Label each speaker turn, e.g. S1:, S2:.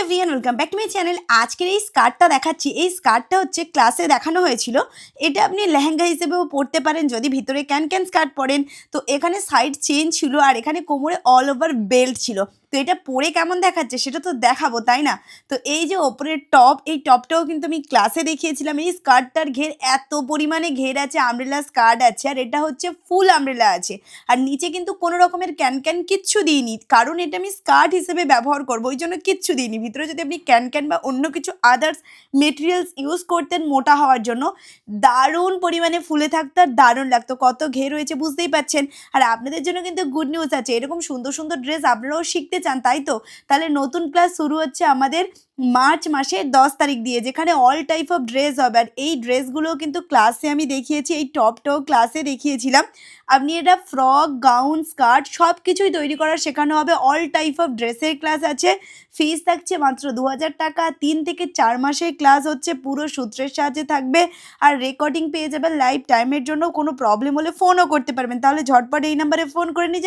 S1: Everyone, welcome back to my channel. আজকের এই স্কার্টটা দেখাচ্ছি, এই স্কার্টটা হচ্ছে ক্লাসে দেখানো হয়েছিল। এটা আপনি লেহেঙ্গা হিসেবেও পরতে পারেন যদি ভিতরে ক্যান স্কার্ট পরেন। তো এখানে সাইড চেন ছিল আর এখানে কোমরে অল ওভার বেল্ট ছিল। তো এটা পরে কেমন দেখাচ্ছে সেটা তো দেখাবো, তাই না? তো এই যে ওপরের টপ, এই টপটাও কিন্তু আমি ক্লাসে দেখিয়েছিলাম। এই স্কার্টটার ঘের এত পরিমাণে ঘের আছে, আমব্রেলা স্কার্ট আছে আর এটা হচ্ছে ফুল আমব্রেলা আছে। আর নিচে কিন্তু কোনো রকমের ক্যান কিচ্ছু দিইনি, কারণ এটা আমি স্কার্ট হিসেবে ব্যবহার করবো, ওই জন্য কিচ্ছু দিইনি। ভিতরে যদি আপনি ক্যান বা অন্য কিছু আদার্স মেটেরিয়ালস ইউজ করতেন মোটা হওয়ার জন্য, দারুণ পরিমাণে ফুলে থাকতো আর দারুণ লাগতো। কত ঘের রয়েছে বুঝতেই পারছেন। আর আপনাদের জন্য কিন্তু গুড নিউজ আছে, এরকম সুন্দর সুন্দর ড্রেস আপনারাও শিখতে চান তাই তো? তাহলে নতুন ক্লাস শুরু হচ্ছে আমাদের মার্চ মাসের 10 তারিখ দিয়ে, যেখানে অল টাইপ অফ ড্রেস হবে। আর এই ড্রেসগুলোও কিন্তু ক্লাসে আমি দেখিয়েছি, এই টপটাও ক্লাসে দেখিয়েছিলাম। আপনি এটা ফ্রক, গাউন, স্কার্ট সব কিছুই তৈরি করা শেখানো হবে। অল টাইপ অফ ড্রেসের ক্লাস আছে। ফিস থাকছে মাত্র 2000 টাকা। 3 থেকে 4 মাসের ক্লাস হচ্ছে, পুরো সূত্রের সাহায্যে থাকবে। আর রেকর্ডিং পেয়ে যাবেন লাইফ টাইমের জন্য। কোনো প্রবলেম হলে ফোনও করতে পারবেন। তাহলে ঝটপট এই নাম্বারে ফোন করে নিয়ে